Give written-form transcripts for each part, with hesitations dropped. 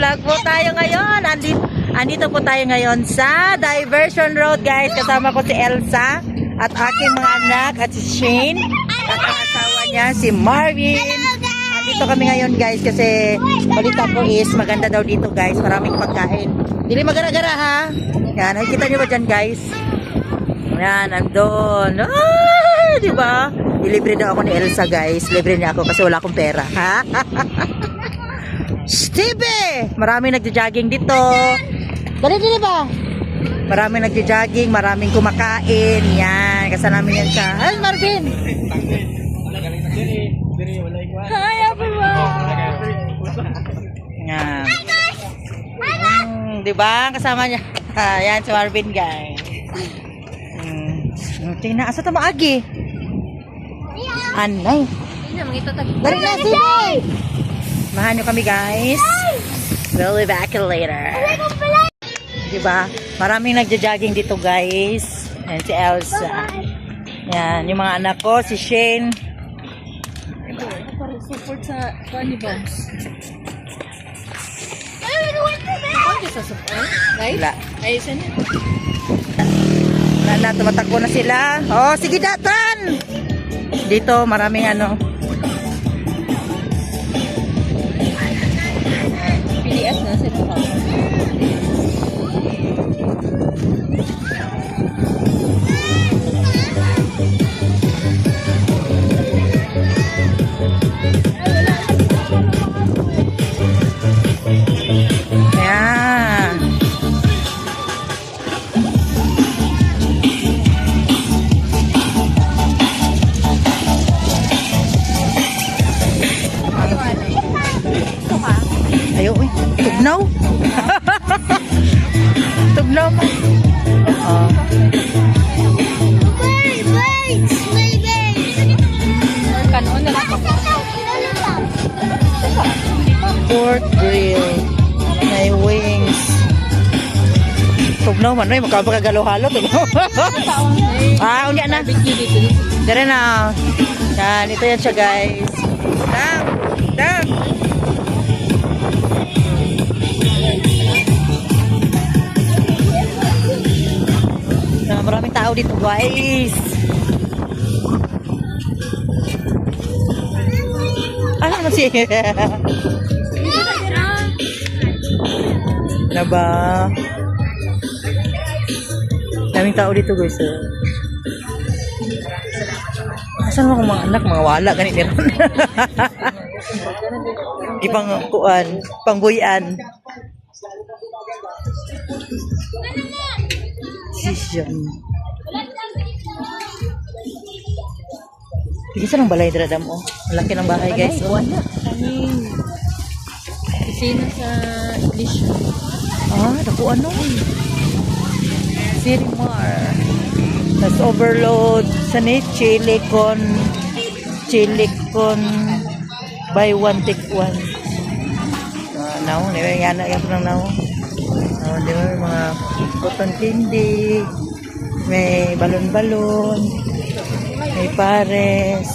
Vlog po tayo ngayon. Andito po tayo ngayon sa Diversion Road, guys. Kasama ko si Elsa at aking mga anak at si Shane at ang asawa niya si Marvin. Andito kami ngayon, guys, kasi balita ko is maganda daw dito, guys. Maraming pagkain. Dili magara-gara, ha? Yan, nakikita niyo ba dyan, guys? Yan, andun. Ah, diba? Ilibre daw ako ni Elsa, guys. Libre niya ako kasi wala akong pera, ha? Stevie! Maraming nagja-jogging dito. Dali ba? Maraming nagja-jogging, maraming kumakain. Yan, kasama namin yan siya. Hi, Marvin! Hi, everyone! Yan. Diba? Kasama niya. Yan, si Marvin, guys. Tingnan, asa ito maagi? Anay. Dali na, Stevie! Mahan nyo kami, guys. We'll be back later. Diba? Maraming nagja-jogging dito, guys. Yan si Elsa. Yan, yung mga anak ko, si Shane. Ito, para support sa funny bombs. Ano sa support? Right? Wala. Ay, isa niya. Wala na, tumatakbo na sila. Oh, sige, datan! Dito, maraming ano. PDS na sila pa. Ayan. Ayaw, uy. Tugnaw. Tugnaw mo. Oh. Kanon na lang. Pork grill. May wings. Tugnaw man, magkapagagalo-halo. Tugnaw. Ah, unya na. Barbecue dito. Dari na. Yan, ito yan siya, guys. Dam! Dam! Maraming tao dito, guys. Ano naman si... Ano ba? Daming tao dito, guys. Asan mo kung mga anak, mga wala, ganit nila. Ipang kuan, pangbuyan. Sisyon. Isa ng balay dira mo. Malaki ng bahay, guys. Buwan na. Kaning kusina sa English. Ah, naku ano? Sirimar. Tapos overload. Sanay chili con buy one take one. Now, yan na yan ng now. Di ba, mga cotton candy, may balon-balon, may pares,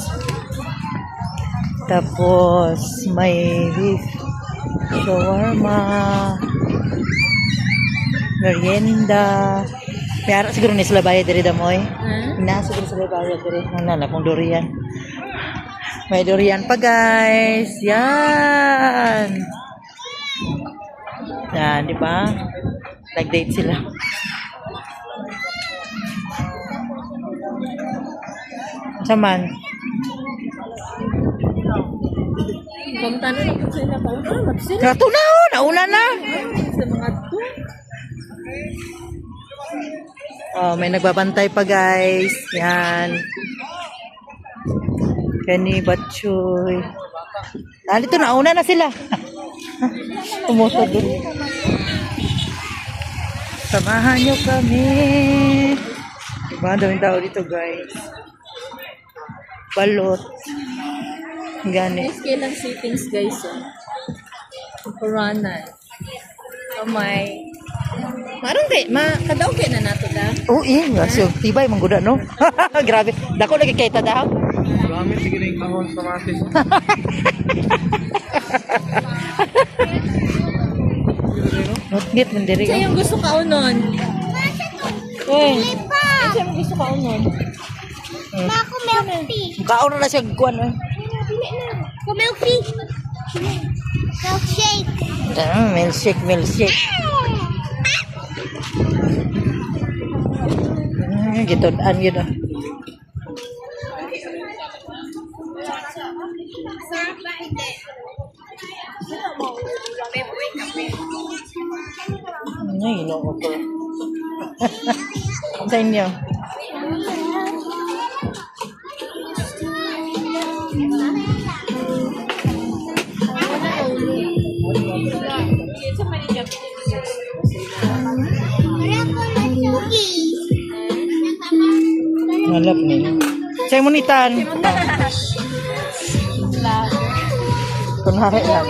tapos may beef shawarma, merienda. Pero siguro ni sila bayad diri damoy. Siguro sila bayad diri. Nala kung durian. May durian pa, guys. Yan. Yan, di ba? Nag-date sila. Saman. Pagtano na kung sila pa. Magsila. Kato na, oh, nauna na. Sa mga to. Oh, may nagbabantay pa, guys. Yan. Kani Batchoy. Ah, dito nauna na sila. Pumunta doon. Samahan nyo kami. Diba? Daming tao dito, guys. Balot. Gani. May scale ng settings, guys. Puranan. Kamay. Marang kay, kadaw kay na nato da. Oh, iya. So, tibay, mangguda, no? Grabe. Dako lagi kay tadaw. Gamit sige ning kahon sa matis. Nutnit man diri. Siya yung gusto ka unon. Eh, Siya yung gusto ka unon. Ako milk tea. kaon na siya kuan eh. Ako milk tea. Milkshake. Milkshake. Gitudan yun ah. Ay, no ko. Sa inyo. Ngalap niya. Sa'yo munitan. Kunwari lang.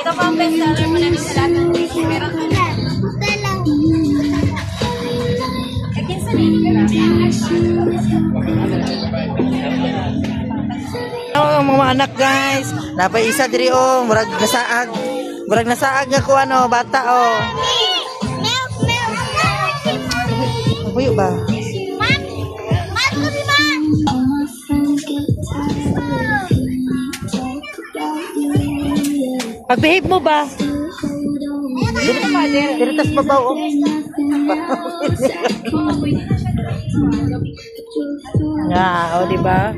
Ito pa ang best seller mo namin sa lahat ng meron ko na. Mga anak guys, napay isa diri oh, murag nasaag nga ko ano, bata oh. Puyo ba? Pag-behave mo ba? Dito tas babaw oh. Nga, oh, di ba?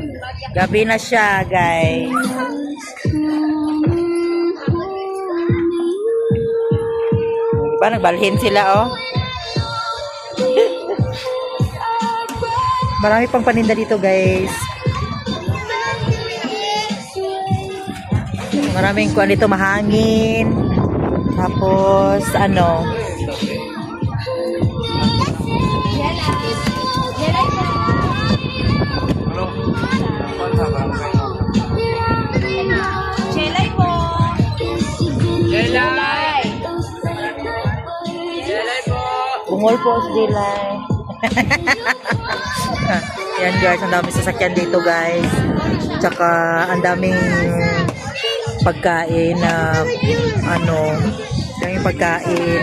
Gabi na siya, guys. Diba, nagbalhin sila, oh. Marami pang paninda dito, guys. Maraming kuan dito, mahangin. Tapos, ano, Chelay po. bungol po sa Dilay. Yan guys, ang daming sasakyan dito guys. Tsaka ang daming pagkain na ano, daming pagkain,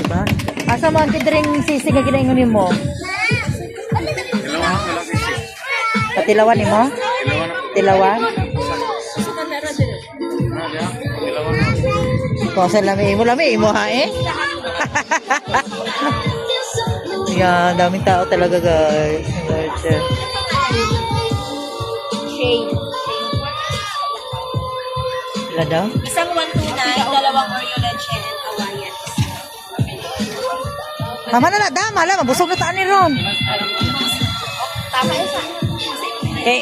diba? Asa mo ang kidring sisig nga ginaingon mo? Katilawan ni mo? Tilawan? Kung sa lami mo ha eh? Yan, daming tao talaga guys. Sila daw? Isang 129, dalawang Oreo leche and Hawaiian. Tama na na, dama lang. Mabusog na taan ni Ron. Tama yun sa Eh.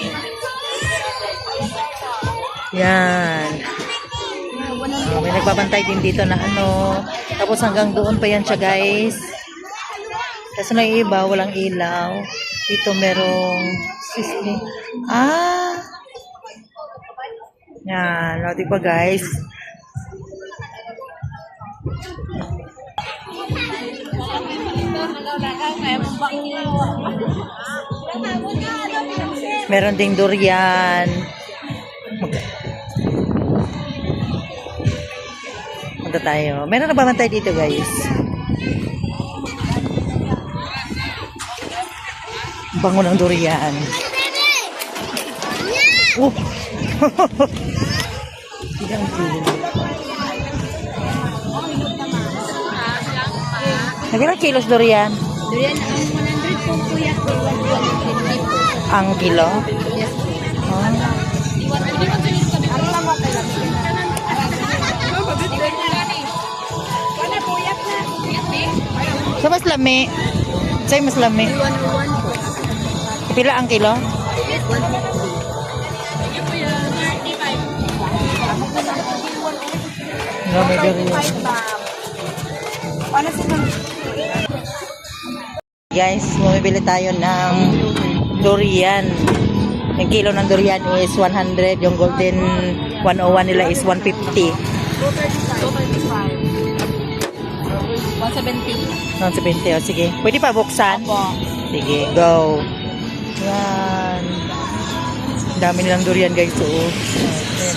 Yan. May nagbabantay din dito na ano. Tapos hanggang doon pa yan siya guys. Kasi na yung iba, walang ilaw. Dito merong sisli. Ah. Yan. O, diba guys? Meron ding durian. Punta tayo. Meron na bantay dito guys. Bango ng durian. Oh. Ilang kilo. Nagirang kilos durian? Durian ang 100 po kuya. Ang kilo? Yes. Oh. So mas lami. Sa'yo mas lami. 101 po. Pila ang kilo? Yes, 135. No, may durian. Guys, bumibili tayo ng durian. Yung kilo ng durian is 100. Yung golden 101 nila is 150. 170. 170. O, sige. Pwede pa buksan? Opo. Sige, go. Yan. Ang dami nilang durian guys. So, ayan,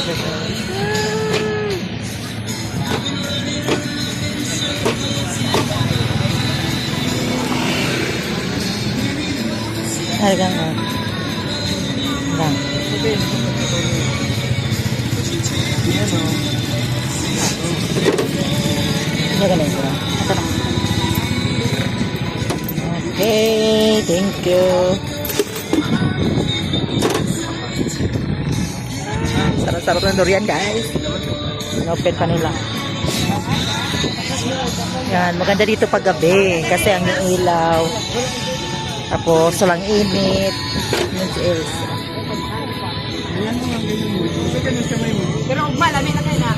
Ay, ganun. Lang. Ano ganun ko? Ito na. Okay, thank you. Sarap-sarap ng durian, guys. Inopen pa nila. Yan, maganda dito pag gabi kasi ang ilaw. Tapos walang init. Yan si Elsa. Pero ugma, lamin na kayo na.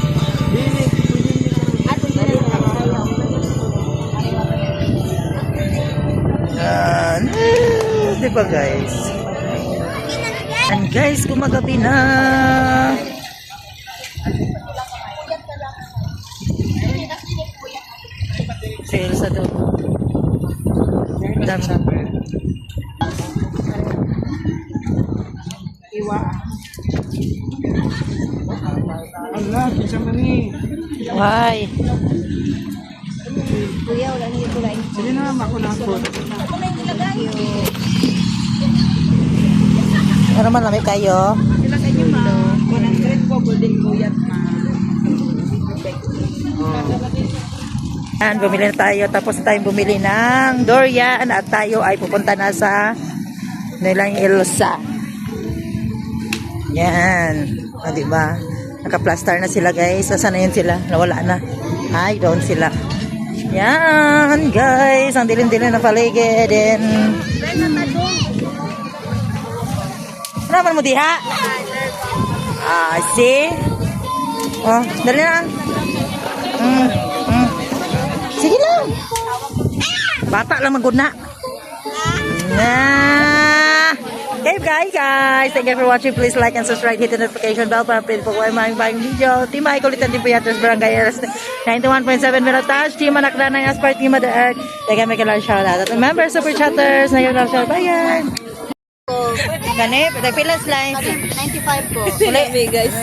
Yan. Di ba, guys? And guys, gumagabi na. Si Elsa doon. Dami. Allah, bisa mani. Why? Kuya, wala nang ito lang. Sige na, ako na ako. Ano man lamig kayo? Sila sa inyo, ma'am. 100 po, golden kuyat, ma'am. Yan, bumili na tayo. Tapos na tayong bumili ng durian at tayo ay pupunta na sa nilang Elsa. Yan. O, diba? Naka-plaster na sila, guys. Saan na yun sila? Nawala na. Ay, doon sila. Yan, guys. Ang dilim-dilim na paligid. And... ano naman mo diha? Ah, see? Oh, dali na. Sige lang. Bata lang maguna. Okay, guys. Thank you for watching. Please like and subscribe. Hit the notification bell para update po kayo mga bagong video. Team Ay kulitan din po yatos Barangay Eras 91.7 Minotash. Team Anak na ng Aspart. Team Mother Earth. Teka, may kailangan shout out. At remember, super chatters. Nag-love shout. Bye, yan. Ganip, pilang slice. 95 po. Wala, guys.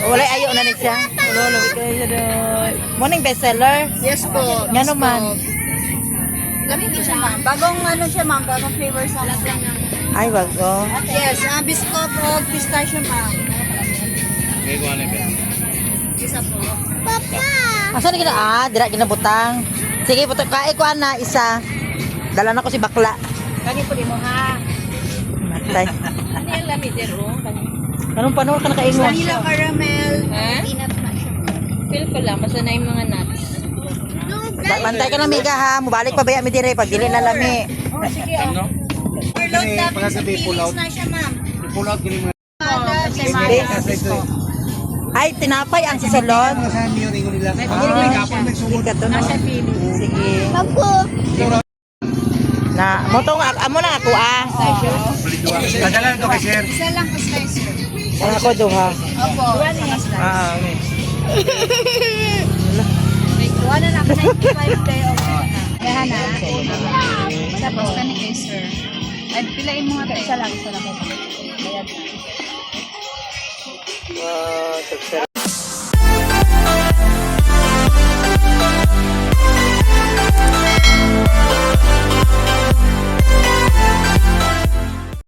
wala ayo na siya. Wala, kayo doon. Morning bestseller. Yes po. Nga naman. Lamig din siya, ma'am. Bagong ano siya, ma'am. Bagong flavor sa lang. Ay, bago. Yes, biscuit o pistachio, ma'am. Okay, kuha na ba? Isa po. Papa! Asa na gina? Ah, dira ginabutang. Sige, puto kae ko na isa. Dala na ko si bakla. Kani po di mo, ha? Matay. Ano yung lamig din, oh? Anong panahon ka nakaingon? Vanilla caramel. Ha? Peanut na siya. Feel ko lang, basta na yung mga nuts. Bantay ka lang, Miga, ha. Mubalik pa ba mi dire pag dili na lami. Oh, sige, oh. Ano? Overload na. Pagkasabi, pull out. na siya, ma'am. Pull out, gini mo. Hindi. Ay, tinapay ang sisalon. Saan yun, ingon nila. Hindi ka to na. Sige. Ako. Na, motong amo na ako ah. Kadalan to kay sir. Isa lang po slicer. Ang ako duha. Opo. Ah, okay. Kuha na lang 95 kayo. Yan na. Tapos kani kay sir. Ay, pilain mo nga isa lang. Bayad na. Wow,